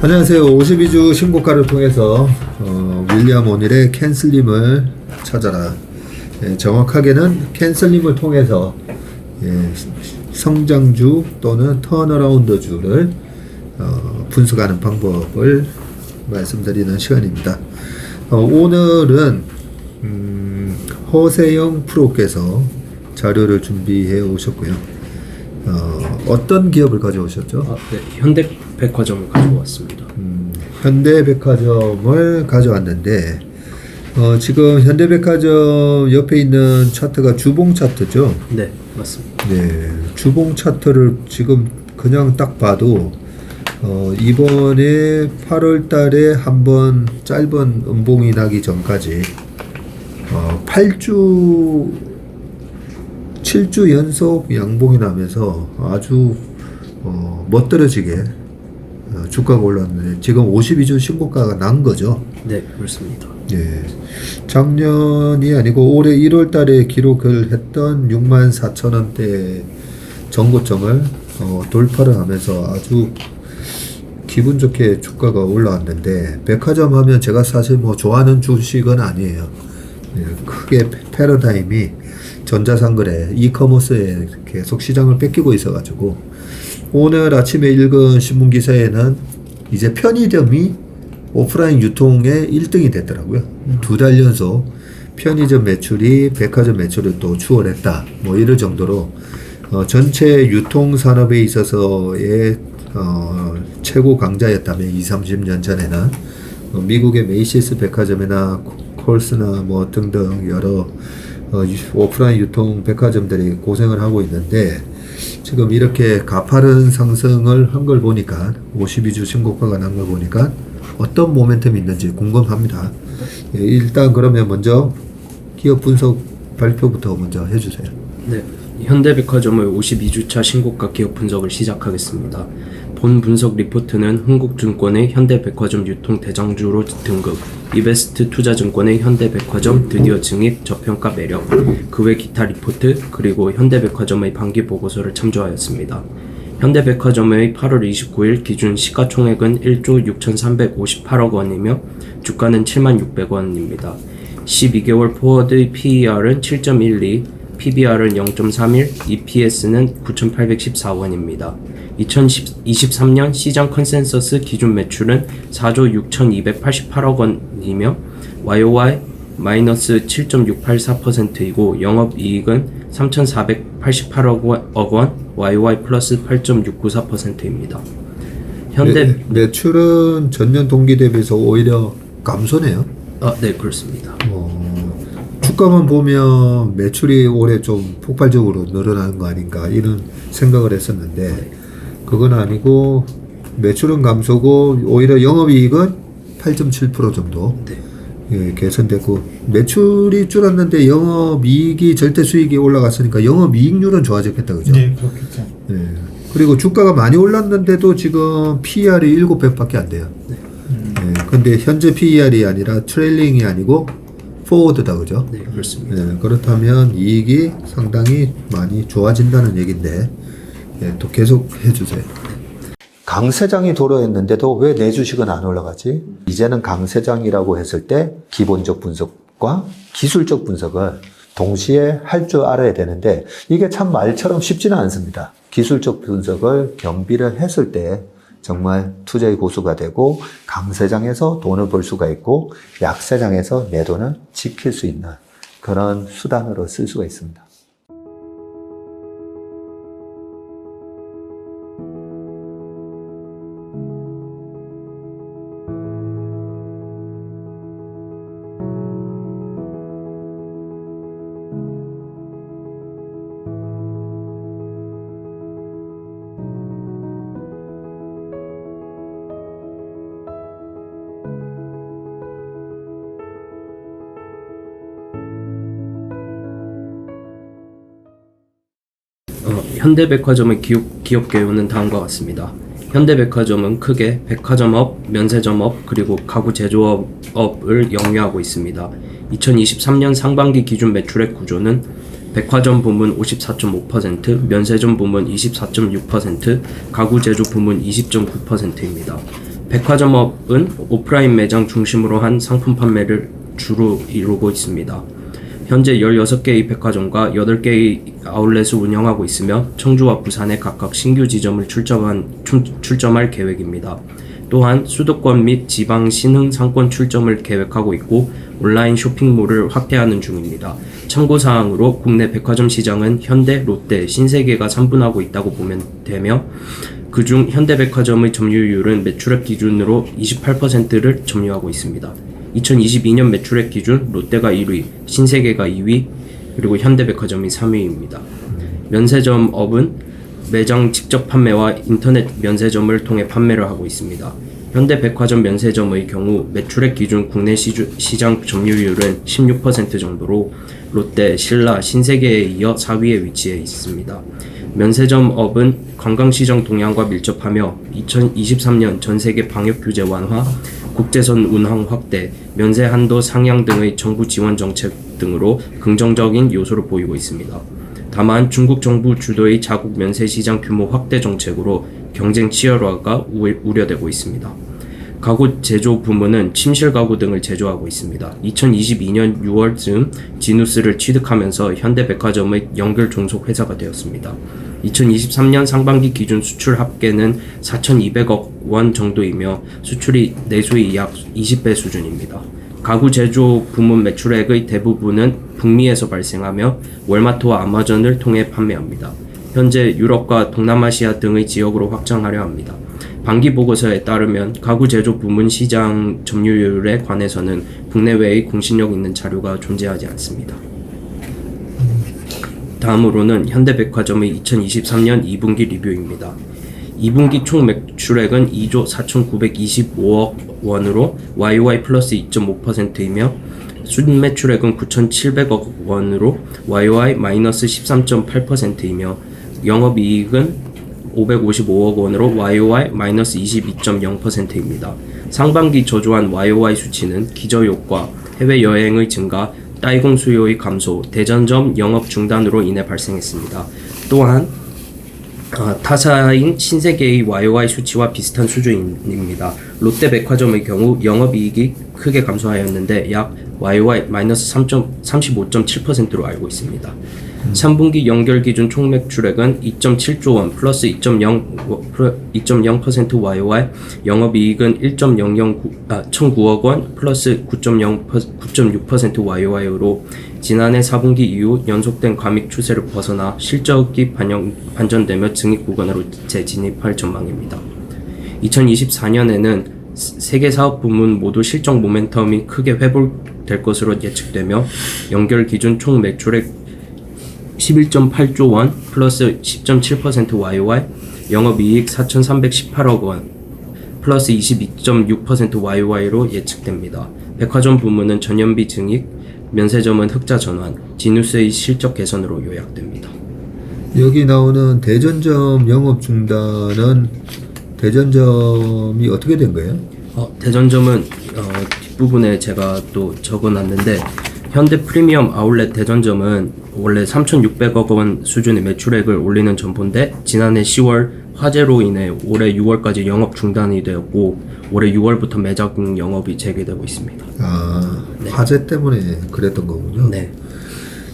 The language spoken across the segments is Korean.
안녕하세요. 52주 신고가를 통해서 윌리엄 오닐의 캔슬림을 찾아라. 정확하게는 캔슬림을 통해서 성장주 또는 턴어라운드주를 분석하는 방법을 말씀드리는 시간입니다. 오늘은 허세영 프로께서 자료를 준비해 오셨고요. 어떤 기업을 가져오셨죠? 네, 현대백화점을 가져왔습니다. 현대백화점을 가져왔는데 지금 현대백화점 옆에 있는 차트가 주봉 차트죠? 네, 맞습니다. 네, 주봉 차트를 지금 그냥 딱 봐도 이번에 8월 달에 한번 짧은 음봉이 나기 전까지 7주 연속 양봉이 나면서 아주 멋들어지게 주가가 올랐는데 지금 52주 신고가가 난 거죠. 네, 그렇습니다. 예. 작년이 아니고 올해 1월 달에 기록을 했던 64,000원대 전고점을 돌파를 하면서 아주 기분 좋게 주가가 올라왔는데, 백화점 하면 제가 사실 뭐 좋아하는 주식은 아니에요. 예, 크게 패러다임이 전자상거래, 이커머스에 계속 시장을 뺏기고 있어가지고 오늘 아침에 읽은 신문기사에는 이제 편의점이 오프라인 유통의 1등이 됐더라고요. 2달 연속 편의점 매출이 백화점 매출을 또 추월했다. 뭐 이럴 정도로 전체 유통산업에 있어서의 최고 강자였다면 20-30년 전에는 미국의 메이시스 백화점이나 콜스나 뭐 등등 여러 오프라인 유통 백화점들이 고생을 하고 있는데, 지금 이렇게 가파른 상승을 한 걸 보니까 52주 신고가가 난 걸 보니까 어떤 모멘텀이 있는지 궁금합니다. 일단 그러면 먼저 기업 분석 발표부터 먼저 해주세요. 네, 현대백화점의 52주차 신고가 기업 분석을 시작하겠습니다. 본 분석 리포트는 흥국증권의 현대백화점 유통 대장주로 등극, 이베스트 투자증권의 현대백화점 드디어 증액 저평가 매력, 그 외 기타 리포트, 그리고 현대백화점의 반기 보고서를 참조하였습니다. 현대백화점의 8월 29일 기준 시가총액은 1조 6,358억 원이며 주가는 7600원입니다. 12개월 포워드 PER은 7.12, PBR은 0.31, EPS는 9,814원입니다. 2023년 시장 컨센서스 기준 매출은 4조 6,288억 원이며 YOY 마이너스 7.684%이고 영업이익은 3,488억 원, YOY 플러스 8.694%입니다. 매출은 전년 동기 대비해서 오히려 감소네요. 네, 그렇습니다. 주가만 보면 매출이 올해 좀 폭발적으로 늘어나는 거 아닌가 이런 생각을 했었는데, 그건 아니고 매출은 감소고 오히려 영업이익은 8.7% 정도 개선됐고, 매출이 줄었는데 영업이익이 절대 수익이 올라갔으니까 영업이익률은 좋아졌겠다, 그죠? 네, 그렇겠죠. 그리고 주가가 많이 올랐는데도 지금 PER이 7배밖에 안 돼요. 근데 현재 PER이 아니라 트레일링이 아니고 포워드다, 그죠? 네, 그렇습니다. 그렇다면 이익이 상당히 많이 좋아진다는 얘기인데, 또 계속 해주세요. 강세장이 도래했는데도 왜 내 주식은 안 올라가지? 이제는 강세장이라고 했을 때 기본적 분석과 기술적 분석을 동시에 할 줄 알아야 되는데, 이게 참 말처럼 쉽지는 않습니다. 기술적 분석을 겸비를 했을 때 정말 투자의 고수가 되고 강세장에서 돈을 벌 수가 있고 약세장에서 내 돈을 지킬 수 있는 그런 수단으로 쓸 수가 있습니다. 현대백화점의 기업 개요는 다음과 같습니다. 현대백화점은 크게 백화점업, 면세점업, 그리고 가구 제조업을 영위하고 있습니다. 2023년 상반기 기준 매출액 구조는 백화점 부문 54.5%, 면세점 부문 24.6%, 가구 제조 부문 20.9%입니다. 백화점업은 오프라인 매장 중심으로 한 상품 판매를 주로 이루고 있습니다. 현재 16개의 백화점과 8개의 아울렛을 운영하고 있으며 청주와 부산에 각각 신규 지점을 출점할 계획입니다. 또한 수도권 및 지방 신흥 상권 출점을 계획하고 있고 온라인 쇼핑몰을 확대하는 중입니다. 참고사항으로 국내 백화점 시장은 현대, 롯데, 신세계가 3분하고 있다고 보면 되며 그중 현대백화점의 점유율은 매출액 기준으로 28%를 점유하고 있습니다. 2022년 매출액 기준 롯데가 1위, 신세계가 2위, 그리고 현대백화점이 3위입니다. 면세점업은 매장 직접 판매와 인터넷 면세점을 통해 판매를 하고 있습니다. 현대백화점 면세점의 경우 매출액 기준 국내 시장 점유율은 16% 정도로 롯데, 신라, 신세계에 이어 4위에 위치해 있습니다. 면세점업은 관광시장 동향과 밀접하며 2023년 전세계 방역규제 완화, 국제선 운항 확대, 면세 한도 상향 등의 정부 지원 정책 등으로 긍정적인 요소를 보이고 있습니다. 다만 중국 정부 주도의 자국 면세 시장 규모 확대 정책으로 경쟁 치열화가 우려되고 있습니다. 가구 제조 부문은 침실 가구 등을 제조하고 있습니다. 2022년 6월쯤 지누스를 취득하면서 현대백화점의 연결 종속 회사가 되었습니다. 2023년 상반기 기준 수출 합계는 4,200억 원 정도이며 수출이 내수의 약 20배 수준입니다. 가구 제조 부문 매출액의 대부분은 북미에서 발생하며 월마트와 아마존을 통해 판매합니다. 현재 유럽과 동남아시아 등의 지역으로 확장하려 합니다. 반기 보고서에 따르면 가구 제조 부문 시장 점유율에 관해서는 국내외의 공신력 있는 자료가 존재하지 않습니다. 다음으로는 현대백화점의 2023년 2분기 리뷰입니다. 2분기 총 매출액은 2조 4,925억 원으로 YOY 플러스 2.5%이며 순매출액은 9,700억 원으로 YOY 마이너스 13.8%이며 영업이익은 555억 원으로 YOY 마이너스 22.0%입니다. 상반기 저조한 YOY 수치는 기저효과, 해외여행의 증가, 따이공 수요의 감소, 대전점 영업 중단으로 인해 발생했습니다. 또한 타사인 신세계의 YOY 수치와 비슷한 수준입니다. 롯데백화점의 경우 영업이익이 크게 감소하였는데 약 YOY 마이너스 35.7%로 알고 있습니다. 3분기 연결 기준 총 매출액은 2.7조 원 플러스 2.0% YOY, 영업이익은 1,009억 원 플러스 9.6% YOY로 지난해 4분기 이후 연속된 감익 추세를 벗어나 실적이 반전되며 증익 구간으로 재진입할 전망입니다. 2024년에는 세계 사업 부문 모두 실적 모멘텀이 크게 회복될 것으로 예측되며 연결 기준 총 매출액 11.8조 원 플러스 10.7% YOY, 영업이익 4,318억 원 플러스 22.6% YOY로 예측됩니다. 백화점 부문은 전년비 증익, 면세점은 흑자 전환, 지누스의 실적 개선으로 요약됩니다. 여기 나오는 대전점 영업 중단은 대전점이 어떻게 된 거예요? 대전점은 뒷부분에 제가 또 적어놨는데 현대 프리미엄 아울렛 대전점은 원래 3,600억 원 수준의 매출액을 올리는 점포인데 지난해 10월 화재로 인해 올해 6월까지 영업 중단이 되었고 올해 6월부터 매장 영업이 재개되고 있습니다. 네. 화재 때문에 그랬던 거군요. 네.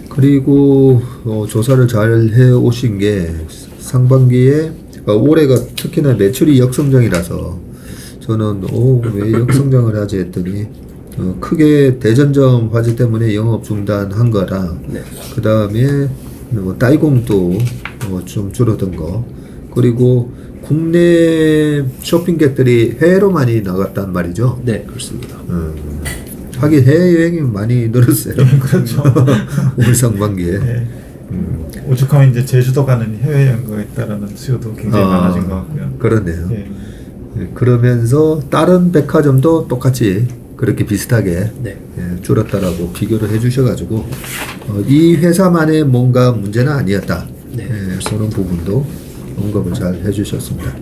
그리고 조사를 잘 해 오신 게 상반기에 올해가 특히나 매출이 역성장이라서 저는 왜 역성장을 하지 했더니 크게 대전점 화재 때문에 영업 중단한 거랑 네. 그 다음에 따이공도 좀 줄어든 거 그리고 국내 쇼핑객들이 해외로 많이 나갔단 말이죠. 네, 그렇습니다. 하긴 해외여행이 많이 늘었어요. 그렇죠. 올 상반기에. 네. 오죽하면 이제 제주도 가는 해외여행에 따르는 수요도 굉장히 많아진 것 같고요. 그러네요. 네. 그러면서 다른 백화점도 똑같이 그렇게 비슷하게 네. 줄었다라고 비교를 해주셔가지고 이 회사만의 뭔가 문제는 아니었다. 네, 그런 부분도 언급을 잘 해주셨습니다.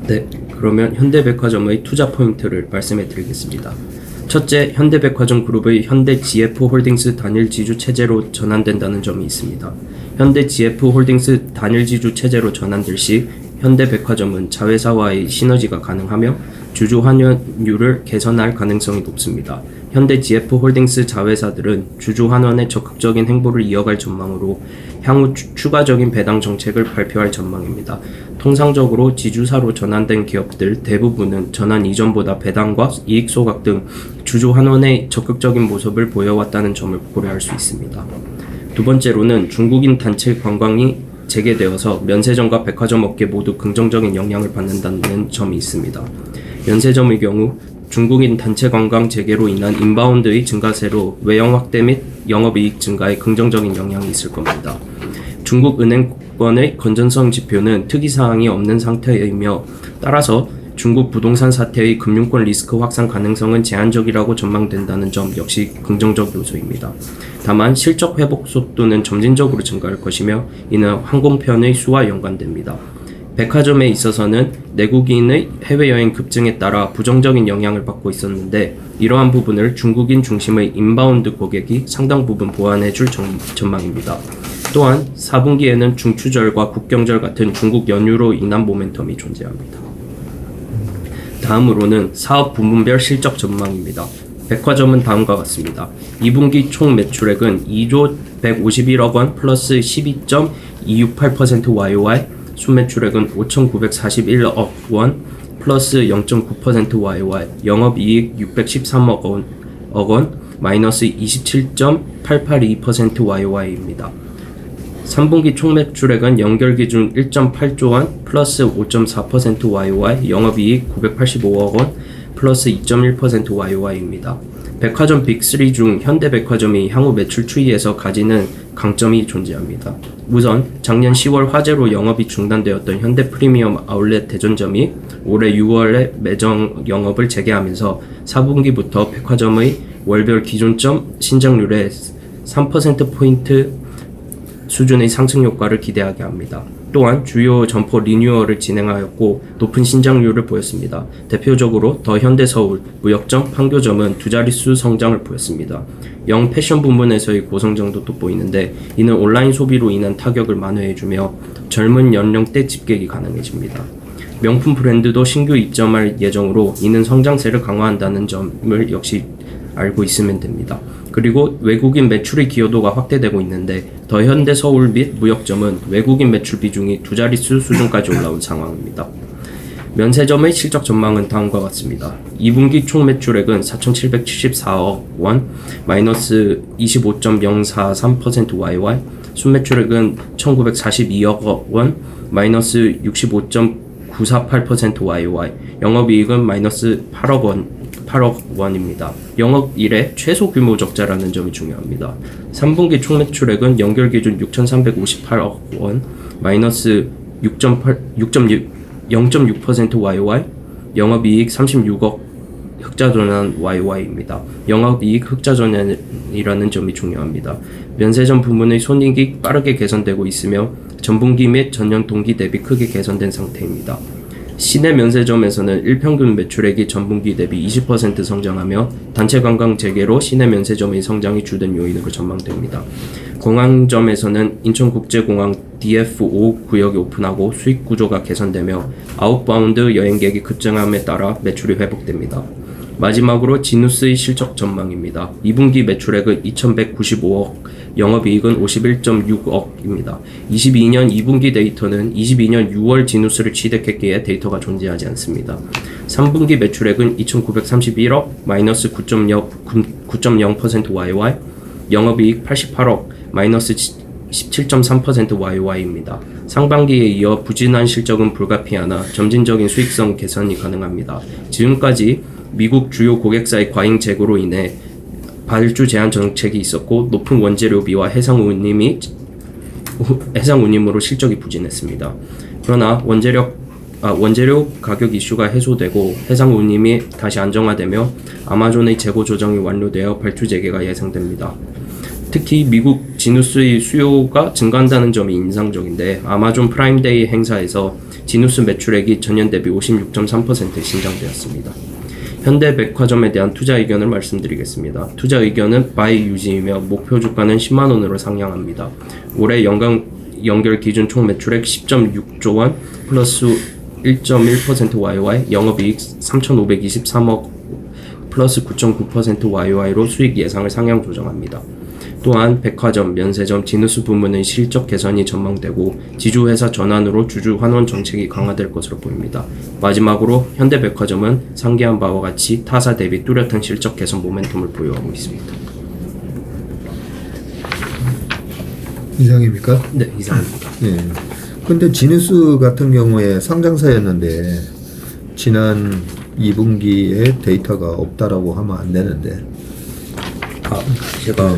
네, 그러면 현대백화점의 투자 포인트를 말씀해 드리겠습니다. 첫째, 현대백화점 그룹의 현대 GF 홀딩스 단일 지주 체제로 전환된다는 점이 있습니다. 현대 GF 홀딩스 단일 지주 체제로 전환될 시 현대백화점은 자회사와의 시너지가 가능하며 주주 환원율을 개선할 가능성이 높습니다. 현대 GF홀딩스 자회사들은 주주 환원의 적극적인 행보를 이어갈 전망으로 향후 추가적인 배당 정책을 발표할 전망입니다. 통상적으로 지주사로 전환된 기업들 대부분은 전환 이전보다 배당과 이익 소각 등 주주 환원의 적극적인 모습을 보여왔다는 점을 고려할 수 있습니다. 두 번째로는 중국인 단체 관광이 재개되어서 면세점과 백화점 업계 모두 긍정적인 영향을 받는다는 점이 있습니다. 면세점의 경우 중국인 단체 관광 재개로 인한 인바운드의 증가세로 외형 확대 및 영업이익 증가에 긍정적인 영향이 있을 겁니다. 중국 은행권의 건전성 지표는 특이사항이 없는 상태이며 따라서 중국 부동산 사태의 금융권 리스크 확산 가능성은 제한적이라고 전망된다는 점 역시 긍정적 요소입니다. 다만 실적 회복 속도는 점진적으로 증가할 것이며 이는 항공편의 수와 연관됩니다. 백화점에 있어서는 내국인의 해외여행 급증에 따라 부정적인 영향을 받고 있었는데 이러한 부분을 중국인 중심의 인바운드 고객이 상당 부분 보완해 줄 전망입니다. 또한 4분기에는 중추절과 국경절 같은 중국 연휴로 인한 모멘텀이 존재합니다. 다음으로는 사업 부문별 실적 전망입니다. 백화점은 다음과 같습니다. 2분기 총 매출액은 2조 151억 원 플러스 12.268% YOY, 순매출액은 5,941억 원 플러스 0.9% YOY, 영업이익 613억 원 마이너스 27.882% YOY입니다. 3분기 총 매출액은 연결 기준 1.8조 원 플러스 5.4% YOY, 영업이익 985억 원 플러스 2.1% YOY입니다. 백화점 빅3 중 현대백화점이 향후 매출 추이에서 가지는 강점이 존재합니다. 우선 작년 10월 화재로 영업이 중단되었던 현대 프리미엄 아울렛 대전점이 올해 6월에 매장 영업을 재개하면서 4분기부터 백화점의 월별 기존점 신장률의 3%포인트 수준의 상승 효과를 기대하게 합니다. 또한 주요 점포 리뉴얼을 진행하였고 높은 신장률을 보였습니다. 대표적으로 더 현대서울, 무역점, 판교점은 두 자릿수 성장을 보였습니다. 영 패션 부문에서의 고성장도 돋보이는데 이는 온라인 소비로 인한 타격을 만회해주며 젊은 연령대 집객이 가능해집니다. 명품 브랜드도 신규 입점할 예정으로 이는 성장세를 강화한다는 점을 역시 알고 있으면 됩니다. 그리고 외국인 매출의 기여도가 확대되고 있는데 더 현대 서울 및 무역점은 외국인 매출 비중이 두 자릿수 수준까지 올라온 상황입니다. 면세점의 실적 전망은 다음과 같습니다. 2분기 총 매출액은 4,774억 원, 마이너스 25.043% YY, 순매출액은 1,942억 원, 마이너스 65.948% YY, 영업이익은 마이너스 8억 원입니다. 영업 일의 최소 규모 적자라는 점이 중요합니다. 3분기 총 매출액은 연결 기준 6,358억 원, 마이너스 0.6% YY, 영업이익 36억 흑자전환 YY입니다. 영업이익 흑자전환이라는 점이 중요합니다. 면세점 부문의 손익이 빠르게 개선되고 있으며 전분기 및 전년 동기 대비 크게 개선된 상태입니다. 시내 면세점에서는 일평균 매출액이 전분기 대비 20% 성장하며 단체 관광 재개로 시내 면세점의 성장이 주된 요인으로 전망됩니다. 공항점에서는 인천국제공항 DF5 구역이 오픈하고 수익 구조가 개선되며 아웃바운드 여행객이 급증함에 따라 매출이 회복됩니다. 마지막으로 지누스의 실적 전망입니다. 2분기 매출액은 2,195억, 영업이익은 51.6억입니다. 22년 2분기 데이터는 22년 6월 지누스를 취득했기에 데이터가 존재하지 않습니다. 3분기 매출액은 2,931억, 마이너스 9.0% YY, 영업이익 88억, 마이너스 17.3% YY입니다. 상반기에 이어 부진한 실적은 불가피하나 점진적인 수익성 개선이 가능합니다. 지금까지 미국 주요 고객사의 과잉 재고로 인해 발주 제한 정책이 있었고 높은 원재료비와 해상 운임으로 실적이 부진했습니다. 그러나 원재료 가격 이슈가 해소되고 해상 운임이 다시 안정화되며 아마존의 재고 조정이 완료되어 발주 재개가 예상됩니다. 특히 미국 지누스의 수요가 증가한다는 점이 인상적인데 아마존 프라임데이 행사에서 지누스 매출액이 전년 대비 56.3% 신장되었습니다. 현대백화점에 대한 투자 의견을 말씀드리겠습니다. 투자 의견은 바이 유지이며 목표 주가는 10만원으로 상향합니다. 올해 연결 기준 총 매출액 10.6조 원 플러스 1.1% YY, 영업이익 3,523억 플러스 9.9% YY로 수익 예상을 상향 조정합니다. 또한 백화점, 면세점, 지누스 부문의 실적 개선이 전망되고 지주회사 전환으로 주주 환원 정책이 강화될 것으로 보입니다. 마지막으로 현대백화점은 상기한 바와 같이 타사 대비 뚜렷한 실적 개선 모멘텀을 보유하고 있습니다. 이상입니까? 네, 이상입니다. 예. 근데 지누스 같은 경우에 상장사였는데 지난 2분기에 데이터가 없다라고 하면 안 되는데. 제가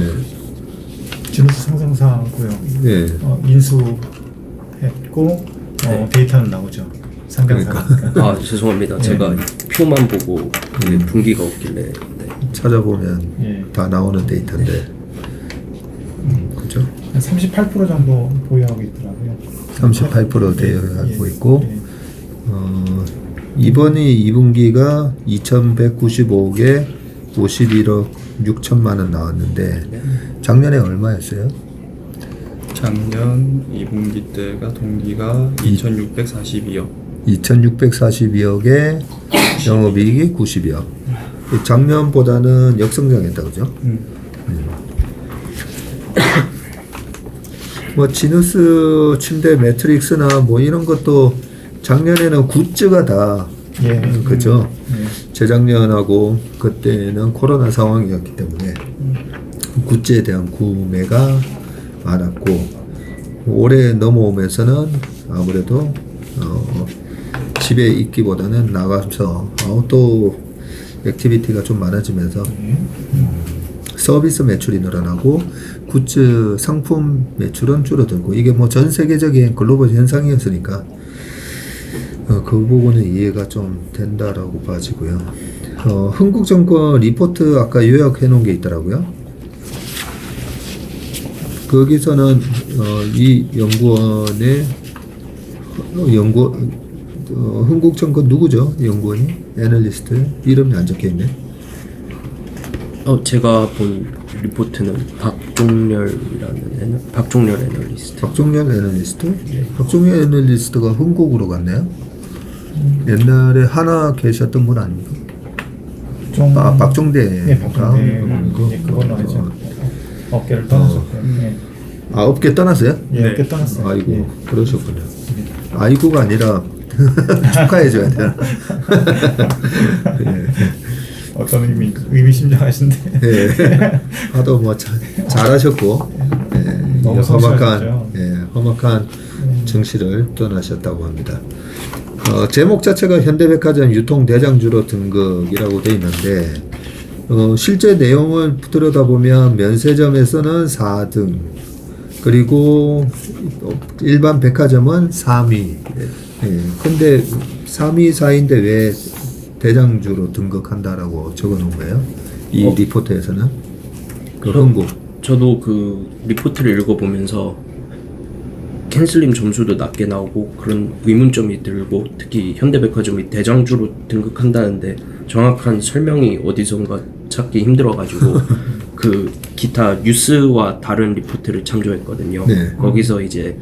지누스 상장사고요. 예. 인수했고 데이터는 나오죠. 상장사니까. 죄송합니다. 제가 표만 보고 분기가 없길래 찾아보면 예. 다 나오는 데이터인데. 그죠? 한 38% 정도 보유하고 있더라고요. 38% 되어가고 있고, 예. 이번이 2분기가 2,195억에 51억 6천만 원 나왔는데, 작년에 얼마였어요? 작년 2분기 때가 동기가 2,642억. 2,642억에 영업이익이 90억. 작년보다는 역성장했다, 그죠? 뭐 지누스 침대 매트릭스나 뭐 이런 것도 작년에는 굿즈가 다 예. 그죠? 예. 재작년하고 그때는 코로나 상황이었기 때문에 굿즈에 대한 구매가 많았고 올해 넘어오면서는 아무래도 집에 있기보다는 나가서 아웃도어 액티비티가 좀 많아지면서 서비스 매출이 늘어나고 굿즈 상품 매출은 줄어들고 이게 뭐 전 세계적인 글로벌 현상이었으니까 그 부분은 이해가 좀 된다라고 봐지고요. 흥국증권 리포트 아까 요약해 놓은 게 있더라고요. 거기서는 이 연구원의 흥국증권 누구죠? 연구원이? 애널리스트 이름이 안 적혀 있네. 제가 본 리포트는 박종렬 애널리스트. 박종렬 애널리스트? 박종렬 애널리스트가 흥국으로 갔네요. 옛날에 하나 계셨던 분 아닙니까? 박종대. 예, 박종대. 그걸로 알죠. 업계를 떠나셨고요. 예. 업계 떠났어요? 예, 업계 떠났어요. 아이고, 예. 그러셨군요. 아이고가 아니라 축하해줘야 되나? 예. 어떤 의미심장하신데. 예. 하도 뭐 잘하셨고, 예. 너무 성실하셨죠. 험악한 정시를 떠나셨다고 합니다. 제목 자체가 현대백화점 유통대장주로 등극이라고 되어 있는데 실제 내용을 들여다보면 면세점에서는 4등 그리고 일반 백화점은 3위. 근데 3위, 4위인데 왜 대장주로 등극한다라고 적어놓은 거예요? 이 리포트에서는 흥국. 저도 그 리포트를 읽어보면서 캔슬림 점수도 낮게 나오고 그런 의문점이 들고 특히 현대백화점이 대장주로 등극한다는데 정확한 설명이 어디선가 찾기 힘들어가지고 그 기타 뉴스와 다른 리포트를 참조했거든요. 네. 거기서 이제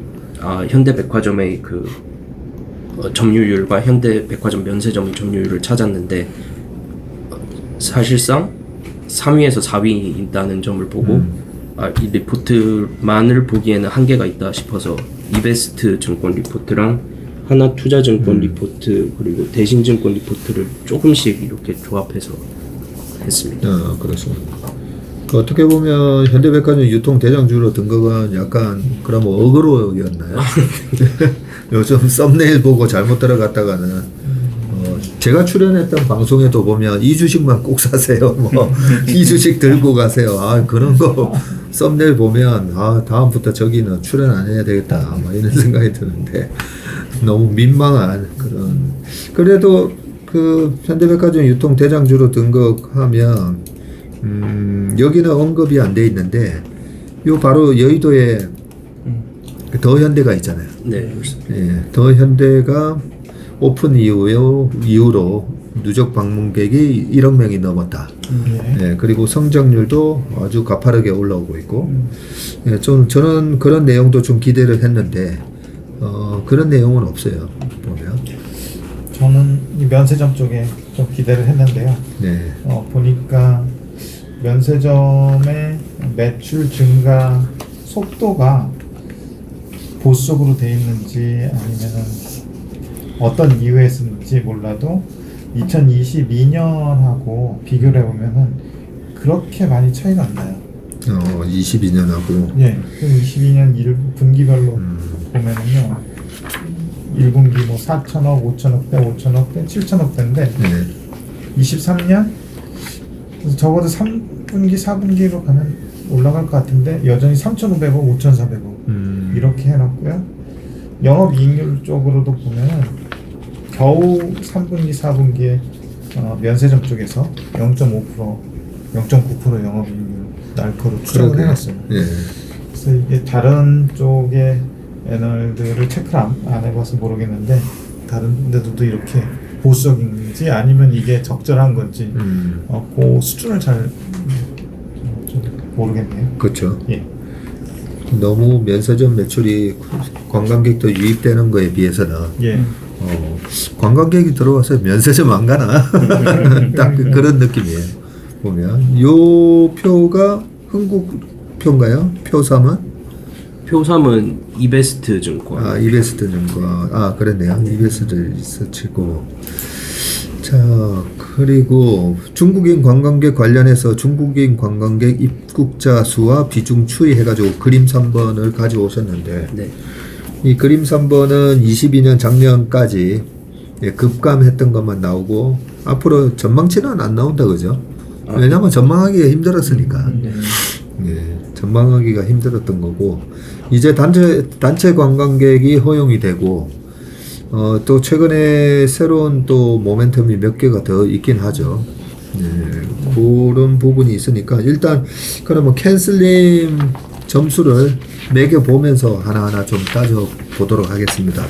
현대백화점의 그 점유율과 현대백화점 면세점의 점유율을 찾았는데 사실상 3위에서 4위 있다는 점을 보고 이 리포트만을 보기에는 한계가 있다 싶어서 이베스트 증권 리포트랑 하나투자증권 리포트 그리고 대신증권 리포트를 조금씩 이렇게 조합해서 했습니다. 그렇습니다. 어떻게 보면 현대백화점 유통 대장주로 등극은 약간 그럼 어그로였나요? 요즘 썸네일 보고 잘못 들어갔다가는 제가 출연했던 방송에도 보면 이 주식만 꼭 사세요. 뭐 이 주식 들고 가세요. 그런 거 썸네일 보면 다음부터 저기는 출연 안 해야 되겠다. 뭐 이런 생각이 드는데 너무 민망한 그런. 그래도 그 현대백화점 유통 대장주로 등극하면 여기는 언급이 안 돼 있는데 요 바로 여의도에 더현대가 있잖아요. 네, 그렇습니다. 예, 더현대가 오픈 이후로 누적 방문객이 1억 명이 넘었다. 예, 그리고 성장률도 아주 가파르게 올라오고 있고, 저는 그런 내용도 좀 기대를 했는데 그런 내용은 없어요. 보면. 저는 이 면세점 쪽에 좀 기대를 했는데요. 네. 보니까 면세점의 매출 증가 속도가 보수적으로 돼 있는지 아니면은 어떤 이유에서인지 몰라도 2022년하고 비교를 해보면은 그렇게 많이 차이가 안 나요. 22년하고. 예, 그럼 22년 1분기별로 보면은요, 1분기 뭐 4천억, 5천억대, 5천억대, 7천억대인데 네. 23년 적어도 3분기, 4분기로 가면 올라갈 것 같은데 여전히 3,500억, 5,400억 이렇게 해놨고요. 영업이익률 쪽으로도 보면 겨우 3분기, 4분기에 면세점 쪽에서 0.5%, 0.9% 영업이익률 날커로 추정을 그러게요. 해놨어요. 예. 그래서 이게 다른 쪽의 애널들을 체크를 안 해봐서 모르겠는데 다른 데도 이렇게 보수적인지 아니면 이게 적절한 건지 그 수준을 잘 좀 모르겠네요. 그렇죠. 예. 너무 면세점 매출이 관광객도 유입되는 거에 비해서는 예. 관광객이 들어와서 면세점 안 가나? 딱 그런 느낌이에요. 보면 요 표가 흥국 표인가요? 표 3은? 표 3은 이베스트 증권. 이베스트 증권. 그랬네요. 이베스트 있었고. 자, 그리고 중국인 관광객 관련해서 중국인 관광객 입국자 수와 비중 추이 해가지고 그림 3번을 가져오셨는데, 네. 이 그림 3번은 22년 작년까지 급감했던 것만 나오고 앞으로 전망치는 안 나온다 그죠? 왜냐하면 전망하기가 힘들었으니까. 예, 전망하기가 힘들었던 거고 이제 단체 관광객이 허용이 되고 또 최근에 새로운 또 모멘텀이 몇 개가 더 있긴 하죠. 예, 그런 부분이 있으니까 일단 그러면 캔슬림 점수를 매겨 보면서 하나하나 좀 따져 보도록 하겠습니다.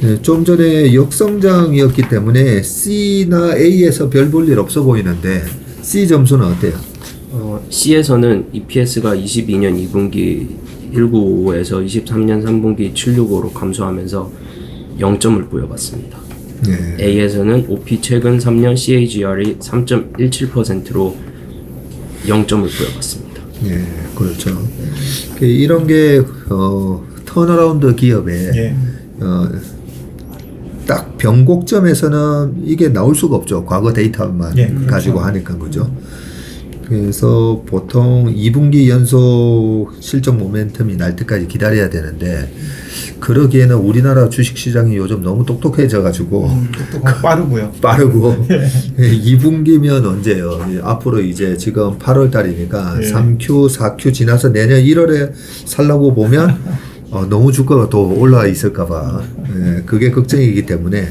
네, 좀 전에 역성장이었기 때문에 C나 A에서 별 볼 일 없어 보이는데 C 점수는 어때요? C에서는 EPS가 22년 2분기 195에서 23년 3분기 765로 감소하면서 0점을 부여받습니다. 네. A에서는 OP 최근 3년 CAGR이 3.17%로 0점을 부여받습니다. 예, 그렇죠. 이런 게 턴어라운드 기업에 예. 딱 변곡점에서는 이게 나올 수가 없죠. 과거 데이터만 예, 그렇죠. 가지고 하니까 그죠. 그래서 보통 2분기 연속 실적 모멘텀이 날 때까지 기다려야 되는데 그러기에는 우리나라 주식시장이 요즘 너무 똑똑해져 가지고 똑똑하고 빠르고요. 빠르고 2분기면 언제요? 앞으로 이제 지금 8월 달이니까 예. 3Q, 4Q 지나서 내년 1월에 살라고 보면 너무 주가가 더 올라 있을까 봐 그게 걱정이기 때문에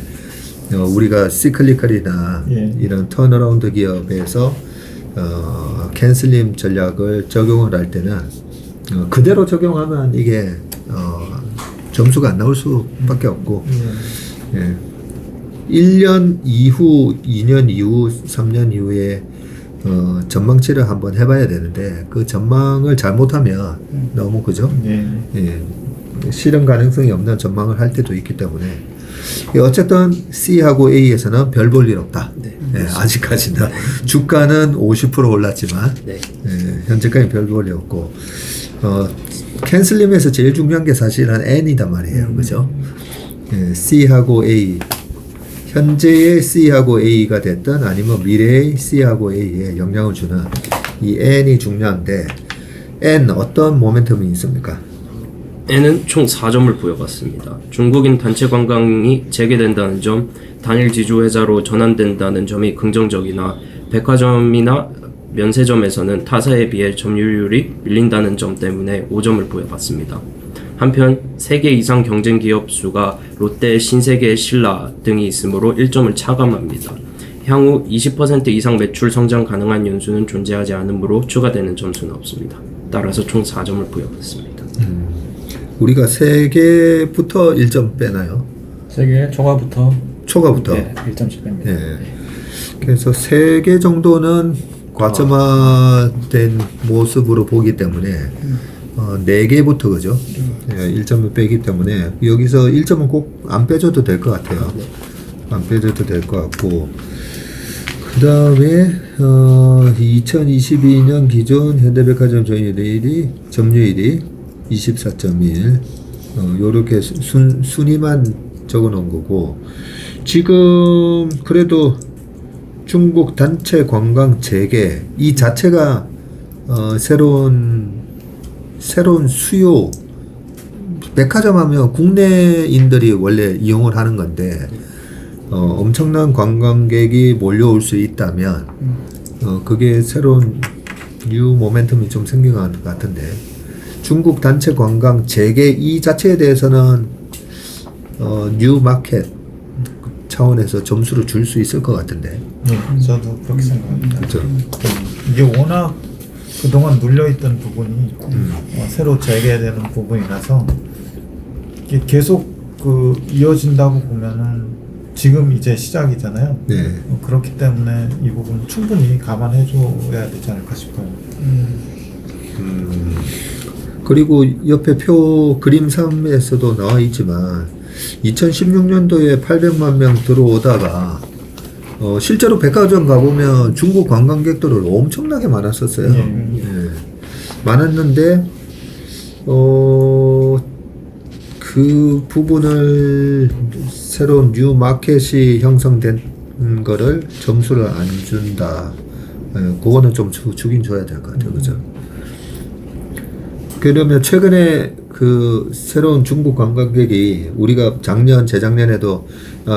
우리가 시클리컬이나 예. 이런 턴어라운드 기업에서 캔슬림 전략을 적용을 할 때는 그대로 적용하면 이게 점수가 안 나올 수밖에 없고 1년 이후, 2년 이후, 3년 이후에 전망치를 한번 해봐야 되는데 그 전망을 잘못하면 너무 그죠? 예, 실현 가능성이 없는 전망을 할 때도 있기 때문에 어쨌든 C하고 A에서는 별 볼 일 없다. 예, 아직까지는 주가는 50% 올랐지만 네. 현재까지 별 볼 일 없고 캔슬림에서 제일 중요한 게 사실은 N이단 말이에요. 그죠? 예, C하고 A 현재의 C하고 A가 됐든 아니면 미래의 C하고 A에 영향을 주는 이 N이 중요한데 N 어떤 모멘텀이 있습니까? N은 총 4점을 부여받습니다. 중국인 단체 관광이 재개된다는 점, 단일 지주 회사로 전환된다는 점이 긍정적이나 백화점이나 면세점에서는 타사에 비해 점유율이 밀린다는 점 때문에 5점을 부여받습니다. 한편 3개 이상 경쟁 기업 수가 롯데, 신세계, 신라 등이 있으므로 1점을 차감합니다. 향후 20% 이상 매출 성장 가능한 연수는 존재하지 않으므로 추가되는 점수는 없습니다. 따라서 총 4점을 부여받습니다. 우리가 3개부터 1점 빼나요? 세계 초과부터 초과부터. 네, 1점씩 뺍니다. 예. 그래서 3개 정도는 과점화된 모습으로 보기 때문에 4개부터 그죠? 1점을 빼기 때문에 여기서 1점은 꼭 안 빼줘도 될 것 같아요. 안 빼줘도 될 것 같고 그 다음에 2022년 기존 현대백화점 점유율이 24.1 요렇게 순위만 적어 놓은 거고 지금 그래도 중국 단체 관광 재개 이 자체가 새로운 수요 백화점 하면 국내인들이 원래 이용을 하는 건데 엄청난 관광객이 몰려올 수 있다면 그게 새로운 뉴 모멘텀이 좀 생긴 것 같은데 중국 단체 관광 재개 이 자체에 대해서는 뉴 마켓 차원에서 점수를 줄 수 있을 것 같은데. 네, 저도 그렇게 생각합니다. 그렇죠. 이게 워낙 그동안 눌려있던 부분이 새로 재개되는 부분이라서 이게 계속 이어진다고 보면은 지금 이제 시작이잖아요. 네. 그렇기 때문에 이 부분 충분히 감안해줘야 되지 않을까 싶어요. 그리고 옆에 표 그림 3에서도 나와 있지만 2016년도에 800만 명 들어오다가 실제로 백화점 가보면 중국 관광객들을 엄청나게 많았었어요. 예. 많았는데 그 부분을 새로운 뉴 마켓이 형성된 거를 점수를 안 준다. 그거는 좀 주긴 줘야 될 것 같아요. 그죠? 그러면 최근에 그 새로운 중국 관광객이 우리가 재작년에도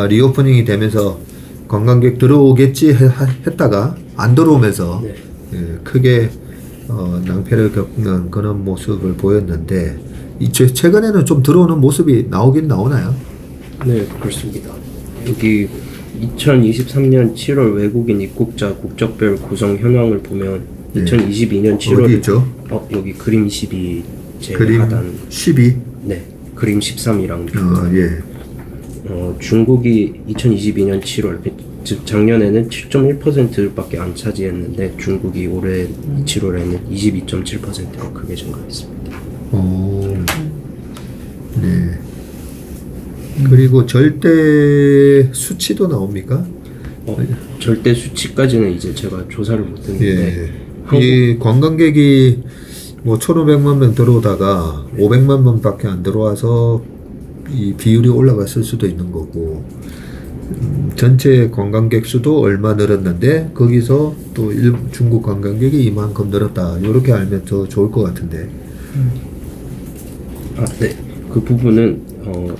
리오프닝이 되면서 관광객 들어오겠지 했다가 안 들어오면서 크게 낭패를 겪는 그런 모습을 보였는데 최근에는 좀 들어오는 모습이 나오긴 나오나요? 네, 그렇습니다. 여기 2023년 7월 외국인 입국자 국적별 구성 현황을 보면 2022년 7월 어디 있죠? 여기 그림 12 제 그림 하단 12? 네, 그림 13이랑 예. 중국이 2022년 7월 즉 작년에는 7.1%밖에 안 차지했는데 중국이 올해 7월에는 22.7%로 크게 증가했습니다. 네. 그리고 절대 수치도 나옵니까? 절대 수치까지는 이제 제가 조사를 못했는데 이 관광객이 뭐 1,500만 명 들어오다가 500만 명밖에 안 들어와서 이 비율이 올라갔을 수도 있는 거고 전체 관광객 수도 얼마 늘었는데 거기서 또 중국 관광객이 이만큼 늘었다 이렇게 알면 더 좋을 것 같은데. 네. 그 부분은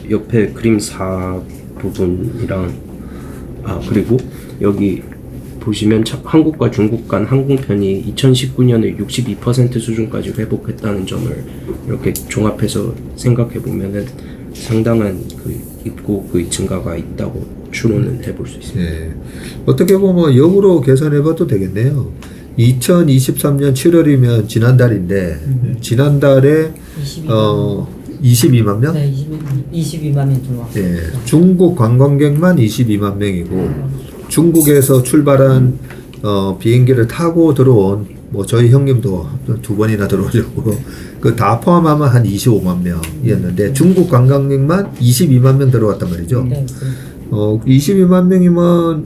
옆에 그림 4 부분이랑 그리고 여기 보시면 한국과 중국 간 항공편이 2019년에 62% 수준까지 회복했다는 점을 이렇게 종합해서 생각해 보면은 상당한 그 입국의 증가가 있다고 추론은 해볼 수 있습니다. 네. 어떻게 보면 역으로 계산해봐도 되겠네요. 2023년 7월이면 지난달인데 지난달에 22만 명? 네, 22만 명 들어왔어요. 예, 중국 관광객만 22만 명이고 중국에서 출발한 비행기를 타고 들어온 뭐 저희 형님도 2번이나 들어오셨고 그 다 포함하면 한 25만 명이었는데 중국 관광객만 22만 명 들어왔단 말이죠. 네, 22만 명이면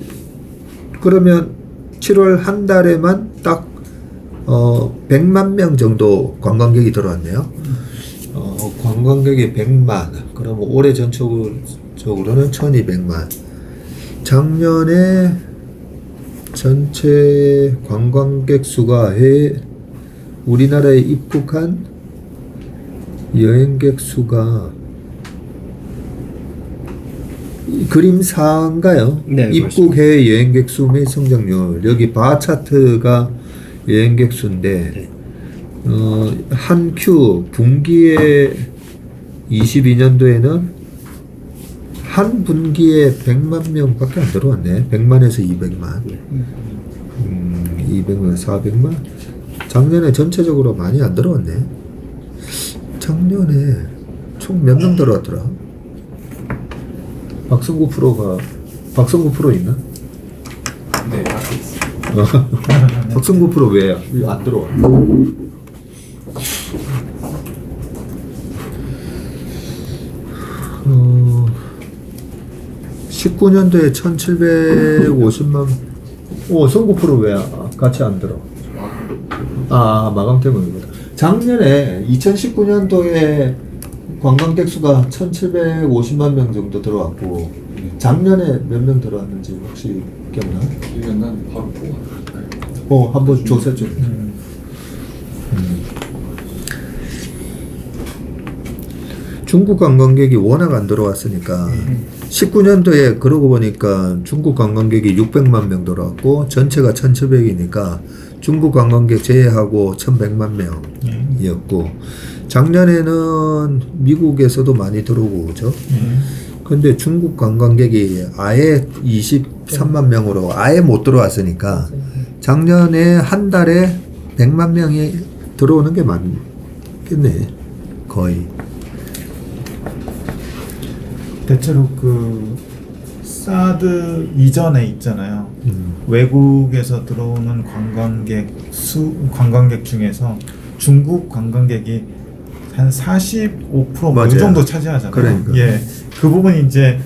그러면 7월 한 달에만 딱 100만 명 정도 관광객이 들어왔네요. 관광객이 100만, 그럼 올해 전체적으로는 1200만. 작년에 전체 관광객 수가 우리나라에 입국한 여행객 수가 그림 4인가요? 네, 입국해 여행객 수 및 성장률. 여기 바 차트가 여행객 수인데 한 큐 분기에 22년도에는 한 분기에 100만 명밖에 안 들어왔네. 100만에서 200만. 200만, 400만. 작년에 전체적으로 많이 안 들어왔네. 작년에 총 몇 명 들어왔더라? 박성구 프로 있나? 네, 앞에 있습니다. 박성구 프로 왜 안 들어와? 19년도에 1750만. 선고표로 왜 같이 안 들어? 마감 때문이구나. 작년에 2019년도에 관광객 수가 1750만 명 정도 들어왔고, 작년에 몇 명 들어왔는지 혹시 기억나? 이건 난 바로 보고. 한번 조사 좀. 중국 관광객이 워낙 안 들어왔으니까 19년도에 그러고 보니까 중국 관광객이 600만 명 들어왔고 전체가 1700이니까 중국 관광객 제외하고 1100만 명이었고 작년에는 미국에서도 많이 들어오고 그죠? 근데 중국 관광객이 아예 23만 명으로 아예 못 들어왔으니까 작년에 한 달에 100만 명이 들어오는 게 많겠네. 거의. 대체로 그 사드 이전에 있잖아요. 외국에서 들어오는 관광객 중에서 중국 관광객이 한 45% 이 정도 차지하잖아요. 그러니까. 예, 그 부분이 이제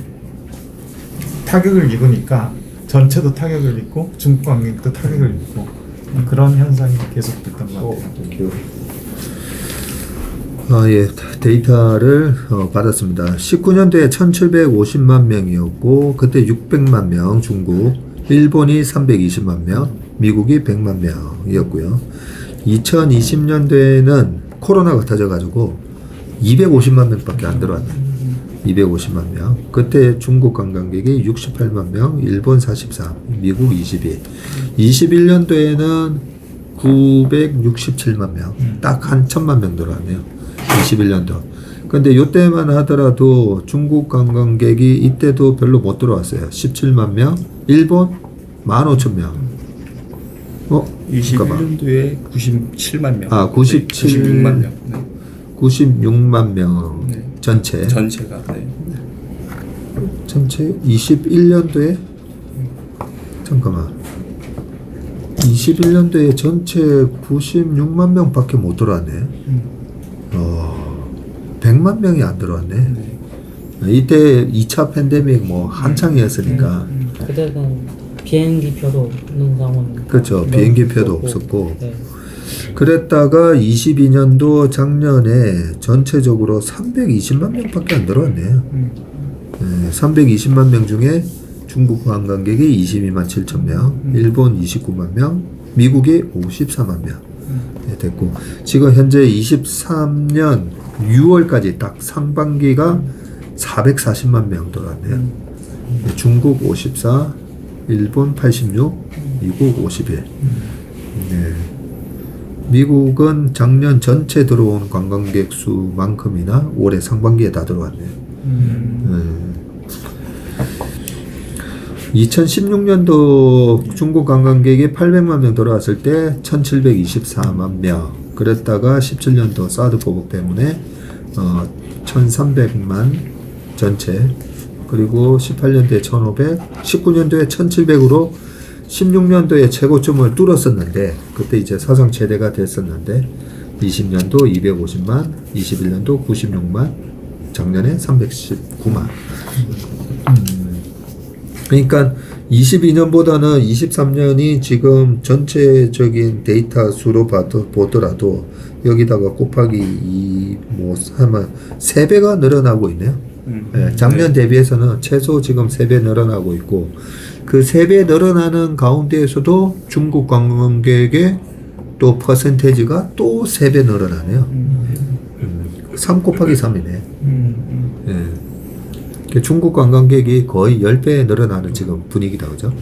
타격을 입으니까 전체도 타격을 입고 중국 관광객도 타격을 입고 그런 현상이 계속됐던 것 같아요. 예, 데이터를 받았습니다. 19년도에 1750만 명이었고 그때 600만 명 중국, 일본이 320만 명, 미국이 100만 명이었고요. 2020년도에는 코로나가 터져가지고 250만 명밖에 안 들어왔네요. 250만 명. 그때 중국 관광객이 68만 명, 일본 44, 미국 22. 21년도에는 967만 명, 딱 한 1000만 명 들어왔네요. 21년도. 근데 요때만 하더라도 중국 관광객이 이때도 별로 못 들어왔어요. 17만 명, 일본 15,000명. 21년도에 97만 명. 96만 명. 네. 96만 명 네. 전체. 전체가. 네. 전체 21년도에 잠깐만. 21년도에 전체 96만 명밖에 못 들어왔네. 100만 명이 안 들어왔네. 이때 2차 팬데믹 한창이었으니까. 그때는 비행기표도 없는 상황. 그렇죠. 비행기표도 없었고. 네. 그랬다가 22년도 작년에 전체적으로 320만 명밖에 안 들어왔네요. 320만 명 중에 중국 관광객이 22만 7천 명, 일본 29만 명, 미국이 54만 명 됐고 지금 현재 23년 6월까지 딱 상반기가 440만 명 들어왔네요. 중국 54, 일본 86, 미국 51. 네. 미국은 작년 전체 들어온 관광객 수만큼이나 올해 상반기에 다 들어왔네요. 2016년도 중국 관광객이 800만 명 들어왔을 때 1724만 명. 그랬다가 17년도 사드 보복 때문에 1300만 전체. 그리고 18년도에 1500, 19년도에 1700으로 16년도에 최고점을 뚫었었는데 그때 이제 사상 최대가 됐었는데 20년도 250만, 21년도 96만, 작년에 319만. 그러니까 22년보다는 23년이 지금 전체적인 데이터 수로 보더라도 여기다가 곱하기 하면 3배가 늘어나고 있네요. 네, 작년 대비해서는 최소 지금 3배 늘어나고 있고 그 3배 늘어나는 가운데에서도 중국 관광객의 또 퍼센테이지가 또 3배 늘어나네요. 3 곱하기 3이네. 네. 중국 관광객이 거의 10배 늘어나는 지금 분위기다, 그죠?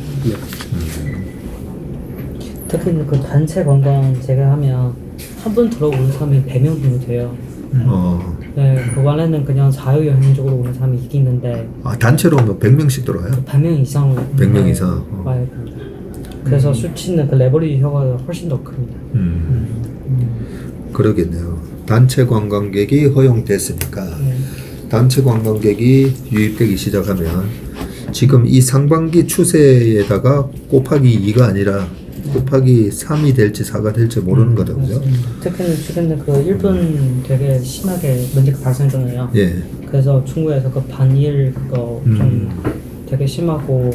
특히 그 단체 관광 제가 하면 한 번 들어오는 사람이 100명 정도 돼요. 네, 그 원래는 그냥 자유여행적으로 오는 사람이 있는데 단체로 오면 100명씩 들어와요? 100명 이상 100명 이상 와야 됩니다. 그래서 수치는 그 레버리지 효과가 훨씬 더 큽니다. 그러겠네요. 단체 관광객이 허용됐으니까 단체 관광객이 유입되기 시작하면 지금 이 상반기 추세에다가 곱하기 2가 아니라 곱하기 3이 될지 4가 될지 모르는 거다, 그죠? 특히는 최근에 그 일본 되게 심하게 문제가 발생했잖아요. 예. 그래서 중국에서 그 반일 그거 좀 되게 심하고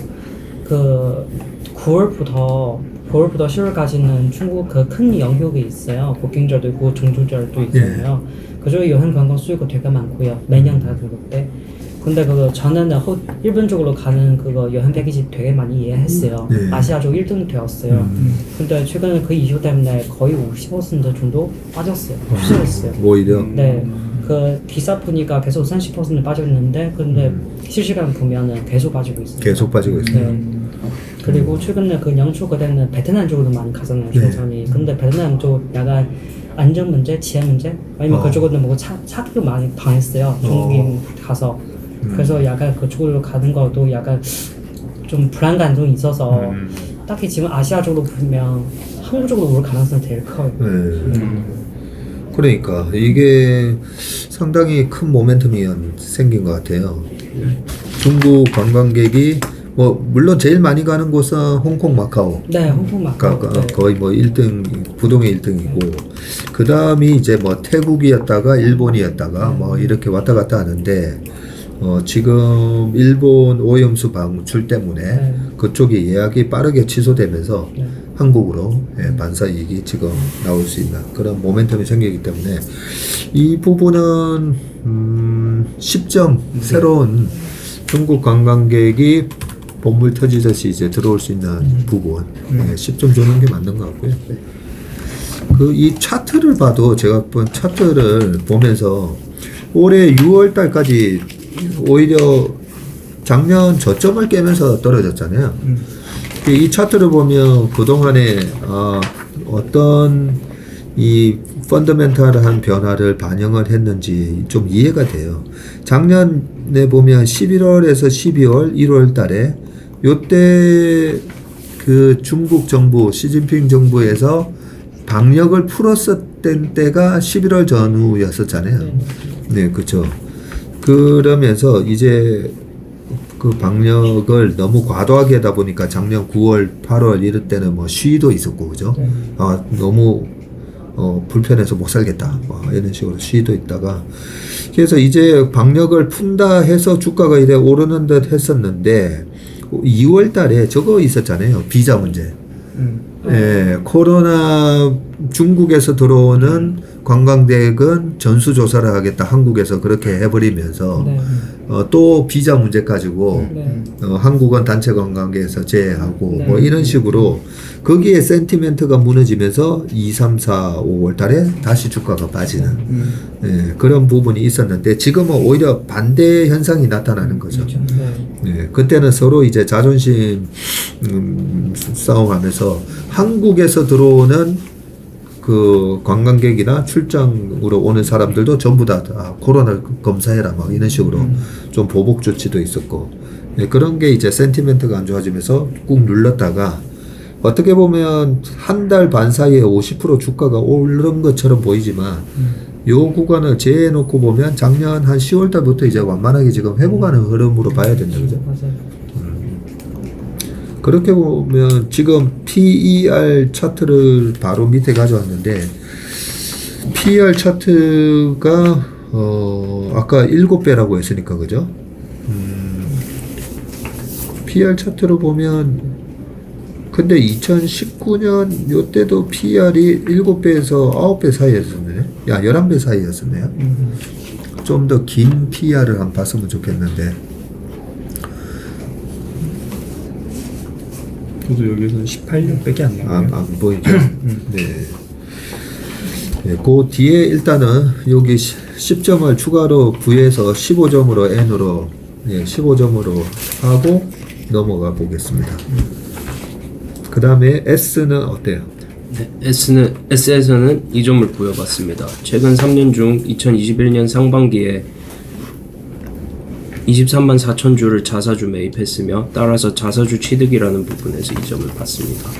그 9월부터 10월까지는 중국 그 큰 연휴가 있어요. 국경절도 있고 중秋절도 있잖아요. 그중에 여행 관광 수요가 되게 많고요. 매년 다 그때. 근데 그거 전에는 일본 쪽으로 가는 그거 여행 패키지 되게 많이 예약했어요. 아시아 쪽 1등 되었어요. 근데 최근에 그 이슈 때문에 거의 50% 정도 빠졌어요. 추세했어요. 오히려. 네. 그 비싸 보니까 계속 30% 빠졌는데 근데 실시간 보면은 계속 빠지고 있어요. 계속 빠지고 있어요. 네. 그리고 최근에 그 영초 그때는 베트남 쪽으로 많이 가잖아요. 중산이. 근데 베트남 쪽 약간 안전 문제, 치안 문제, 아니면 그쪽으로는 뭐 차도 많이 당했어요. 중국인 가서. 그래서 약간 그쪽으로 가는 것도 약간 좀 불안감 좀 있어서 딱히 지금 아시아 쪽으로 보면 한국 쪽으로 올 가능성이 되게 커요. 그러니까 이게 상당히 큰 모멘텀이 생긴 것 같아요. 중국 관광객이 뭐 물론 제일 많이 가는 곳은 홍콩, 마카오. 네, 홍콩 마카오. 네. 거의 뭐 1등 부동의 1등이고 그 다음이 이제 뭐 태국이었다가 일본이었다가 뭐 이렇게 왔다 갔다 하는데 지금 일본 오염수 방출 때문에 그쪽이 예약이 빠르게 취소되면서 한국으로 반사 이익이 지금 나올 수 있는 그런 모멘텀이 생기기 때문에 이 부분은 10점 새로운 중국 관광객이 본물 터지듯이 이제 들어올 수 있는 부분 10점 주는 게 맞는 것 같고요. 그 이 차트를 봐도 제가 본 차트를 보면서 올해 6월 달까지 오히려 작년 저점을 깨면서 떨어졌잖아요. 이 차트를 보면 그동안에 어떤 이 펀더멘탈한 변화를 반영을 했는지 좀 이해가 돼요. 작년에 보면 11월에서 12월, 1월 달에 요때 그 중국 정부, 시진핑 정부에서 방역을 풀었었던 때가 11월 전후였었잖아요. 네, 그렇죠. 그러면서 이제 그 방역을 너무 과도하게 하다 보니까 작년 9월, 8월 이럴 때는 뭐 시위도 있었고, 그죠? 너무 불편해서 못 살겠다. 이런 식으로 시위도 있다가. 그래서 이제 방역을 푼다 해서 주가가 이래 오르는 듯 했었는데, 2월 달에 저거 있었잖아요. 비자 문제. 예, 코로나 중국에서 들어오는 관광객은 전수조사를 하겠다. 한국에서 그렇게 해버리면서 또 비자 문제 가지고 한국은 단체 관광객에서 제외하고 뭐 이런 식으로 거기에 센티멘트가 무너지면서 2, 3, 4, 5월 달에 다시 주가가 빠지는 예, 그런 부분이 있었는데 지금은 오히려 반대 현상이 나타나는 거죠. 예, 그때는 서로 이제 자존심 싸움하면서 한국에서 들어오는 그 관광객이나 출장으로 오는 사람들도 전부 다 코로나 검사해라 막 이런 식으로 좀 보복 조치도 있었고 예, 그런 게 이제 센티멘트가 안 좋아지면서 꾹 눌렀다가 어떻게 보면 한 달 반 사이에 50% 주가가 오른 것처럼 보이지만 요 구간을 재해놓고 보면 작년 한 10월 달부터 이제 완만하게 지금 회복하는 흐름으로 봐야 된다, 그죠? 그렇게 보면 지금 PER 차트를 바로 밑에 가져왔는데 PER 차트가 아까 7배라고 했으니까 그죠? PER 차트로 보면 근데 2019년 요때도 PER이 7배에서 9배 사이였었네. 11배 사이였었네요. 좀 더 긴 PER을 한번 봤으면 좋겠는데 저도 여기서는 18년밖에 안 나와요. 안 보이죠? 네. 네, 그 뒤에 일단은 여기 10점을 추가로 부여해서 15점으로 N으로 15점으로 하고 넘어가 보겠습니다. 그 다음에 S는 어때요? 네, S에서는 2점을 부여받습니다. 최근 3년 중 2021년 상반기에 23만 4천 주를 자사주 매입했으며 따라서 자사주 취득이라는 부분에서 2점을 받습니다.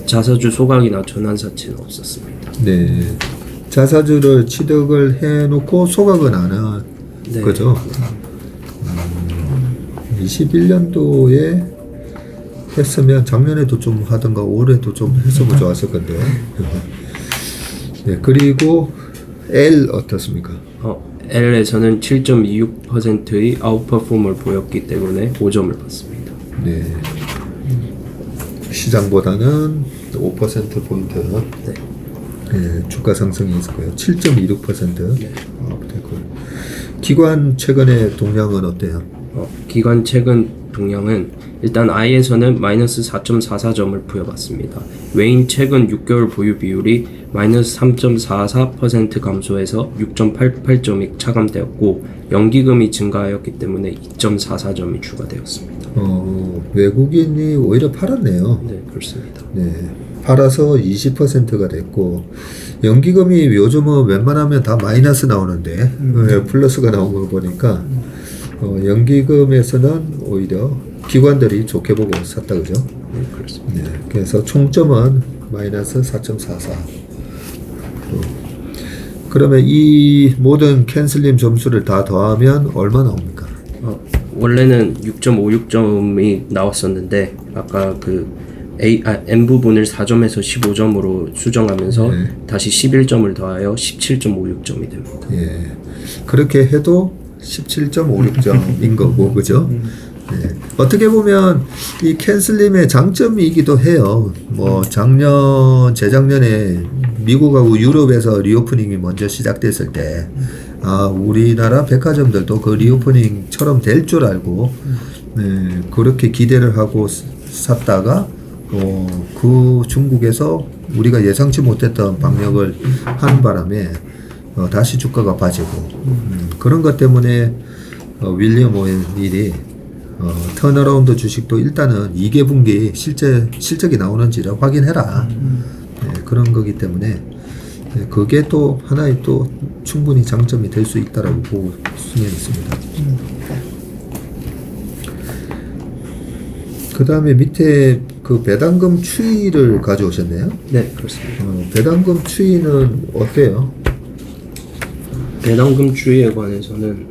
자사주 소각이나 전환사치는 없었습니다. 네, 자사주를 취득을 해놓고 소각은 안 한 거죠. 21년도에 했으면 작년에도 좀 하던가 올해도 좀 했으면 좋았을 건데. 네, 그리고 L 어떻습니까? L에서는 7.26%의 아웃퍼폼을 보였기 때문에 5점을 받습니다. 네. 시장보다는 5%포인트 네. 네, 주가 상승이 있었고요. 7.26%. 네. 기관 최근의 동향은 어때요? 기관 최근 동향은 일단 I에서는 마이너스 4.44점을 부여받습니다. 외인 최근 6개월 보유 비율이 마이너스 3.44% 감소해서 6.88점이 차감되었고 연기금이 증가하였기 때문에 2.44점이 추가되었습니다. 외국인이 오히려 팔았네요. 네, 그렇습니다. 네, 팔아서 20%가 됐고 연기금이 요즘은 웬만하면 다 마이너스 나오는데 플러스가 나온 거 보니까 연기금에서는 오히려 기관들이 좋게 보고 샀다 그죠? 네, 그렇습니다. 네, 그래서 총점은 마이너스 4.44. 그러면 이 모든 캔슬림 점수를 다 더하면 얼마 나옵니까? 원래는 6.56점이 나왔었는데 아까 그 N 부분을 4점에서 15점으로 수정하면서 네. 다시 11점을 더하여 17.56점이 됩니다. 예, 그렇게 해도 17.56점인 거고 그죠? 네. 어떻게 보면 이 캔슬림의 장점이기도 해요. 뭐 작년, 재작년에 미국하고 유럽에서 리오프닝이 먼저 시작됐을 때, 우리나라 백화점들도 그 리오프닝처럼 될 줄 알고, 네, 그렇게 기대를 하고 샀다가, 그 중국에서 우리가 예상치 못했던 방역을 하는 바람에 다시 주가가 빠지고, 그런 것 때문에 윌리엄 오웬일이 턴어라운드 주식도 일단은 2개분기 실적이 나오는지를 확인해라. 네, 그런 거기 때문에 네, 그게 또 하나의 또 충분히 장점이 될 수 있다라고 보고 있습니다. 그 다음에 밑에 그 배당금 추이를 가져오셨네요. 네, 그렇습니다. 배당금 추이는 어때요? 배당금 추이에 관해서는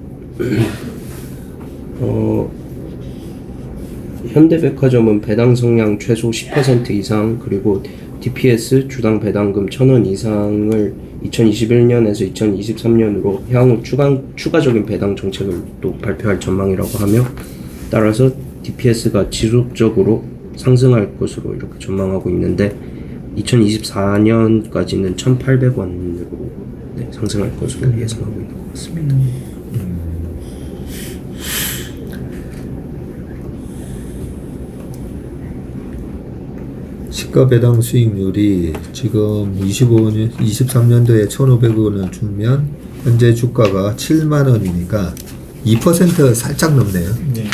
현대백화점은 배당 성량 최소 10% 이상 그리고 DPS 주당 배당금 1,000원 이상을 2021년에서 2023년으로 향후 추가적인 배당 정책을 또 발표할 전망이라고 하며 따라서 DPS가 지속적으로 상승할 것으로 이렇게 전망하고 있는데 2024년까지는 1,800원으로 상승할 것으로 예상하고 있는 것 같습니다. 시가 배당 수익률이 지금 23년도에 1,500원을 주면 현재 주가가 7만 원이니까 2% 살짝 넘네요. 네.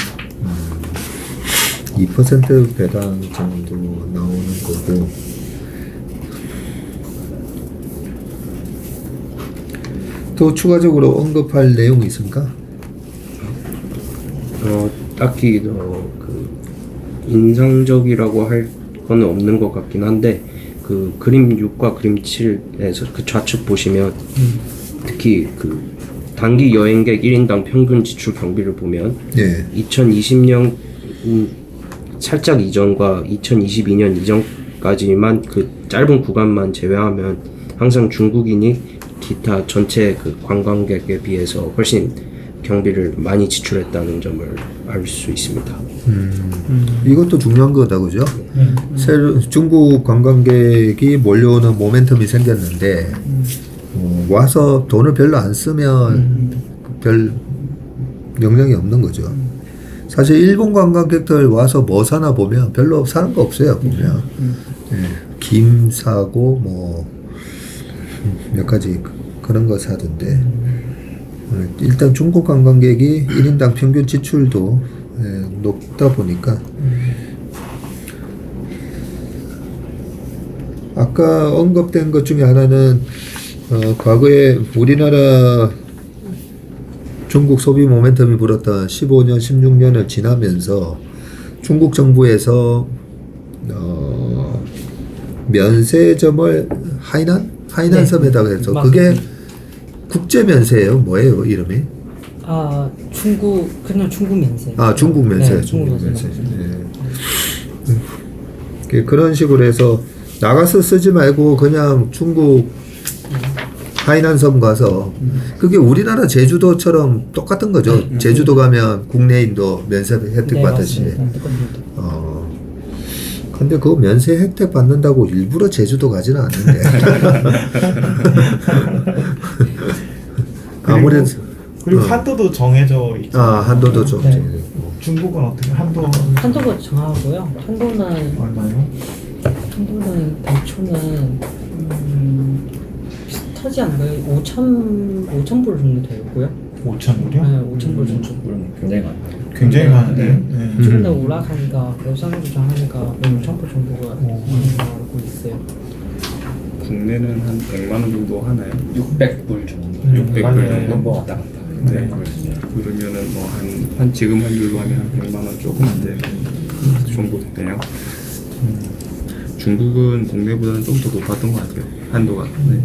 2% 배당 정도 나오는 거고 또 추가적으로 언급할 내용이 있습니까? 딱히 그 인상적이라고 할 거는 없는 것 같긴 한데 그 그림 6과 그림 7에서 그 좌측 보시면 특히 그 단기 여행객 1인당 평균 지출 경비를 보면 예. 2020년 살짝 이전과 2022년 이전까지만 그 짧은 구간만 제외하면 항상 중국인이 기타 전체 그 관광객에 비해서 훨씬 경비를 많이 지출했다는 점을 알 수 있습니다. 이것도 중요한 거다 그죠? 중국 관광객이 몰려오는 모멘텀이 생겼는데 와서 돈을 별로 안 쓰면 별 영향이 없는 거죠. 사실 일본 관광객들 와서 뭐 사나 보면 별로 사는 거 없어요. 보면 예, 김 사고 뭐 몇 가지 그런 거 사던데 일단 중국 관광객이 1인당 평균 지출도 높다 보니까 아까 언급된 것 중에 하나는 과거에 우리나라 중국 소비 모멘텀이 불었던 15년, 16년을 지나면서 중국 정부에서 면세점을 하이난 섬에다가 해서 그게 국제 면세예요. 뭐예요, 이름이? 그냥 중국 면세. 중국 면세. 네, 중국 면세. 네. 그런 식으로 해서 나가서 쓰지 말고 그냥 중국 하이난섬 가서 그게 우리나라 제주도처럼 똑같은 거죠. 제주도 가면 국내인도 면세 혜택 네, 받듯이. 맞습니다. 똑같습니다. 근데 그거 면세 혜택 받는다고 일부러 제주도 가지는 않는데. 아무래도 그리고 한도도 정해져 있죠. 한도도 좀. 네. 중국은 어떻게 한도 한도가 정하고요. 한도는 얼마요? 대초는 비슷하지 않나요? 5,000불 정도 되고요. 5,000불이요? 네, 5,000불 정도. 물론 굉장히 많아요. 굉장히 많은데. 네. 최근에 올라가니까 여성을 조정하니까 5,000불 정도가 하는 거 알고 있어요. 국내는 한 100만 원 정도 하나요? 600불 정도. 600불 맞아요. 정도? 뭐 왔다 갔다. 네. 그러면은 뭐 한 지금 환율로 하면 한 100만 원 조금 안 되는 정도 되네요. 중국은 국내보다는 좀 더 높았던 것 같아요. 한도가. 네.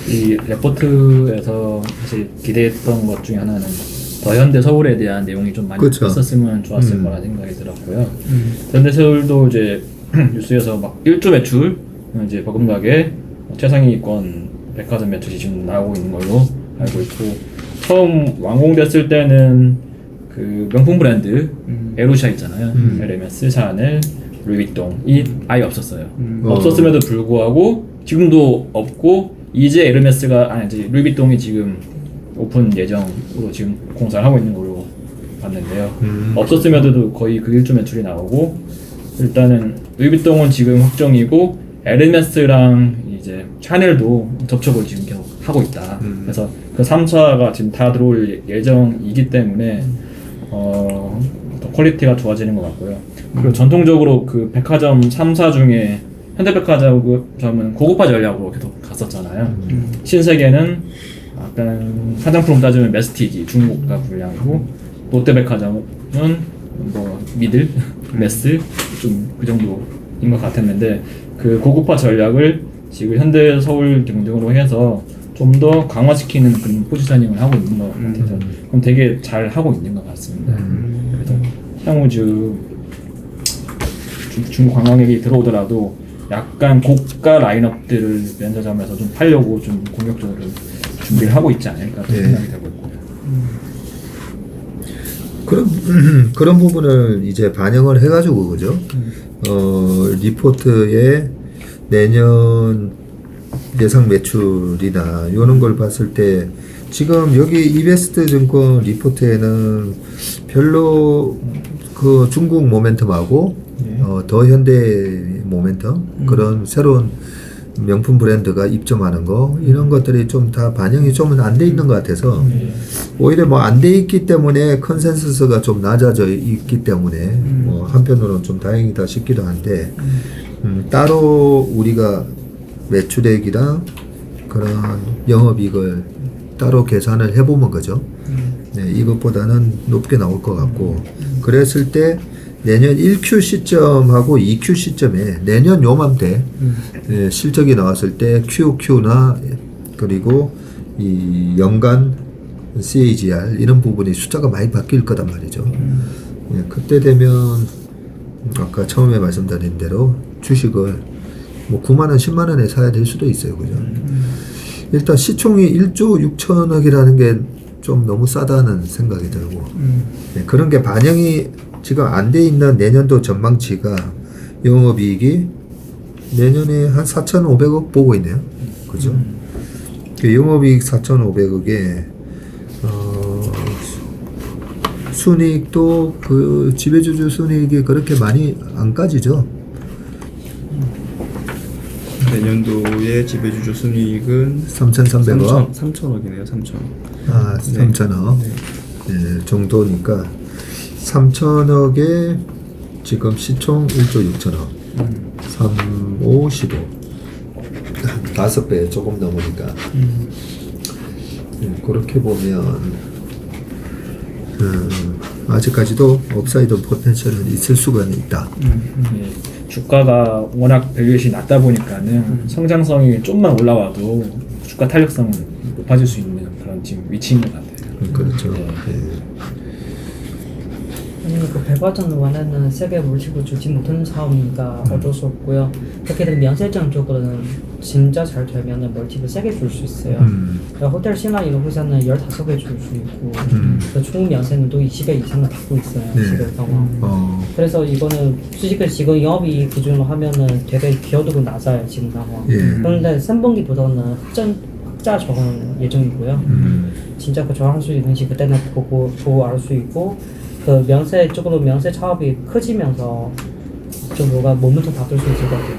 이 레포트에서 사실 기대했던 것 중에 하나는 더현대 서울에 대한 내용이 좀 많이 그쵸. 있었으면 좋았을 거라 생각이 들었고요. 더현대 서울도 이제 뉴스에서 막 1조 매출 이제 버금가게 최상위권 백화점 매출이 지금 나오고 있는 걸로 알고 있고, 처음 완공됐을 때는 그 명품 브랜드 에루샤 있잖아요. 에르메스, 샤넬, 루이비통이 아예 없었어요. 없었음에도 불구하고 지금도 없고, 이제 에르메스가 이제 루이비통이 지금 오픈 예정으로 지금 공사를 하고 있는 걸로 봤는데요. 없었음에도 거의 그 1조 매출이 나오고, 일단은 루이비통은 지금 확정이고 에르메스랑 이제 샤넬도 접촉을 지금 계속 하고 있다. 그래서 그 3사가 지금 다 들어올 예정이기 때문에 더 퀄리티가 좋아지는 것 같고요. 그리고 전통적으로 그 백화점 3사 중에 현대백화점은 고급화 전략으로 계속 갔었잖아요. 신세계는 약간 화장품 따지면 메스티지 중고가 분량이고, 롯데백화점은 뭐 미들, 메스 좀 그 정도인 것 같았는데, 그 고급화 전략을 지금 현대 서울 등등으로 해서 좀 더 강화시키는 그런 포지셔닝을 하고 있는 것 같아서 그럼 되게 잘 하고 있는 것 같습니다. 그래서 향후 중국 관광객이 들어오더라도 약간 고가 라인업들을 면세점에서 좀 팔려고 좀 공격적으로 준비를 하고 있지 않을까 생각이 되고 있고요. 그런 부분을 이제 반영을 해가지고 그죠? 리포트에 내년 예상 매출이나 이런 걸 봤을 때 지금 여기 이베스트 증권 리포트에는 별로 그 중국 모멘텀하고 더 현대 모멘텀 그런 새로운 명품 브랜드가 입점하는 거 이런 것들이 좀 다 반영이 좀 안 돼 있는 것 같아서 오히려 뭐 안 돼 있기 때문에 컨센서스가 좀 낮아져 있기 때문에 뭐 한편으로는 좀 다행이다 싶기도 한데 따로 우리가 매출액이랑 그런 영업이익을 따로 계산을 해보면 그죠? 네, 이것보다는 높게 나올 것 같고 그랬을 때 내년 1Q 시점하고 2Q 시점에 내년 요맘때 실적이 나왔을 때 QQ나 그리고 이 연간 CAGR 이런 부분이 숫자가 많이 바뀔 거단 말이죠. 그때 되면 아까 처음에 말씀드린 대로 주식을 뭐 9만 원, 10만 원에 사야 될 수도 있어요. 그죠? 일단 시총이 1조 6천억이라는 게 좀 너무 싸다는 생각이 들고 그런 게 반영이 지금 안 돼 있는 내년도 전망치가 영업이익이 내년에 한 4,500억 보고 있네요. 그죠? 그 영업이익 4,500억에 순이익도 그 지배주주 순이익이 그렇게 많이 안 까지죠. 내년도의 지배주주 순이익은 3,300억. 3,000억이네요. 3,000억. 3,000억 네, 정도니까 3,000억에 지금 시총 1조 6천억 3, 5, 15 5배 조금 넘으니까 그렇게 보면 아직까지도 업사이드 포텐셜은 있을 수가 있다. 주가가 워낙 밸류에이션이 낮다 보니까는 성장성이 좀만 올라와도 주가 탄력성은 높아질 수 있는 그런 지금 위치인 것 같아요. 그렇죠. 아니면 그 백화점 원래는 세계 물질을 주지 못하는 사업이니까 어쩔 수 없고요. 그렇게는 면세점 쪽으로는 진짜 잘 되면은 멀티를 3개 줄 수 있어요. 그러니까 호텔 신라 이런 회사는 15개 줄 수 있고 총 면세는 또 20개 이상을 받고 있어요. 네. 지금 상황. 그래서 이거는 솔직히 지금 영업이익 기준으로 하면은 되게 기여도가 낮아요 지금 상황. 예. 그런데 3분기보다는 흑자 저항 예정이고요. 진짜 그 저항 수 있는지 그때는 보고 알 수 있고 그 면세 쪽으로 면세 차업이 커지면서 좀 뭐가 모멘텀 받을 수 있을 것 같아요.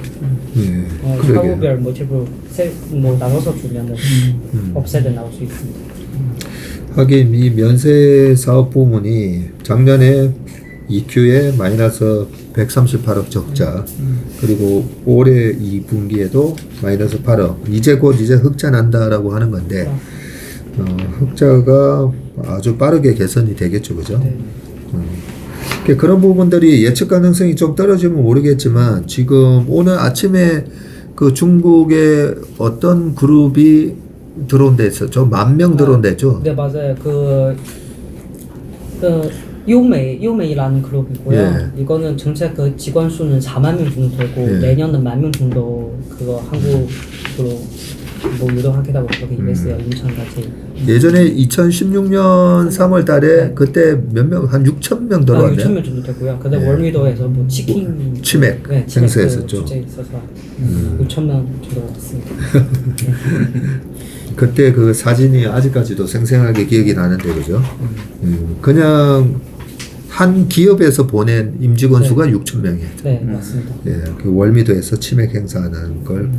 예. 사고별 모티브 뭐 나눠서 주면은 업세드 나올 수 있습니다. 하긴 이 면세 사업 부문이 작년에 EQ에 마이너스 138억 적자 그리고 올해 2분기에도 마이너스 8억 이제 흑자 난다라고 하는 건데 흑자가 아주 빠르게 개선이 되겠죠, 그죠? 네. 그런 부분들이 예측 가능성이 좀 떨어지면 모르겠지만 지금 오늘 아침에 그 중국의 어떤 그룹이 들어온 데 있어. 저 10,000명 들어온 데죠? 네 맞아요. 그 요메이라는 그룹이고요. 예. 이거는 전체 그 직원 수는 4만 명 정도 되고 예. 내년은 10,000명 정도 그거 한국으로 뭐 유도하겠다고 그렇게 얘기했어요. 인천까지. 예전에 2016년 3월 달에 그때 몇 명, 한 6,000명 들어왔네요. 6,000명 정도 되고요. 근데 예. 월미도에서 뭐 치킨 치맥 행사했었죠. 주제 있어서 6,000명 정도 왔습니다. 그때 그 사진이 아직까지도 생생하게 기억이 나는데 그죠? 그냥 한 기업에서 보낸 임직원 네. 수가 6,000명이에요. 네 맞습니다. 예, 그 월미도에서 치맥 행사하는 걸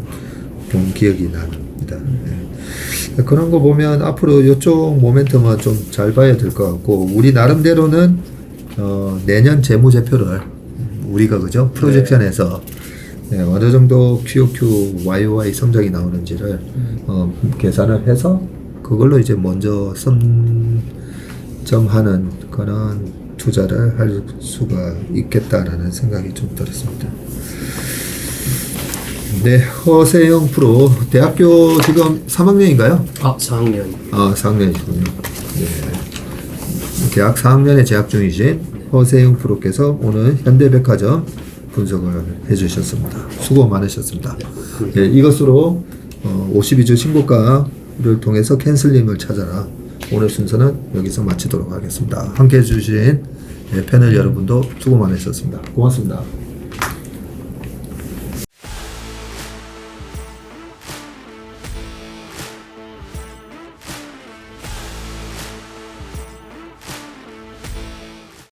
본 기억이 납니다. 예. 그런 거 보면 앞으로 이쪽 모멘텀은 좀 잘 봐야 될 것 같고 우리 나름대로는 내년 재무제표를 우리가 그죠 프로젝션에서 네, 어느 정도 QOQ, YOY 성장이 나오는지를 계산을 해서 그걸로 이제 먼저 선점하는 그런 투자를 할 수가 있겠다라는 생각이 좀 들었습니다. 네, 허세영 프로 대학교 지금 3학년인가요? 4학년. 아, 4학년이시군요. 네. 대학 4학년에 재학 중이신 허세영 프로께서 오늘 현대백화점 분석을 해주셨습니다. 수고 많으셨습니다. 네, 이것으로 52주 신고가를 통해서 캔슬링을 찾아라. 오늘 순서는 여기서 마치도록 하겠습니다. 함께해 주신 패널 여러분도 수고 많으셨습니다. 고맙습니다.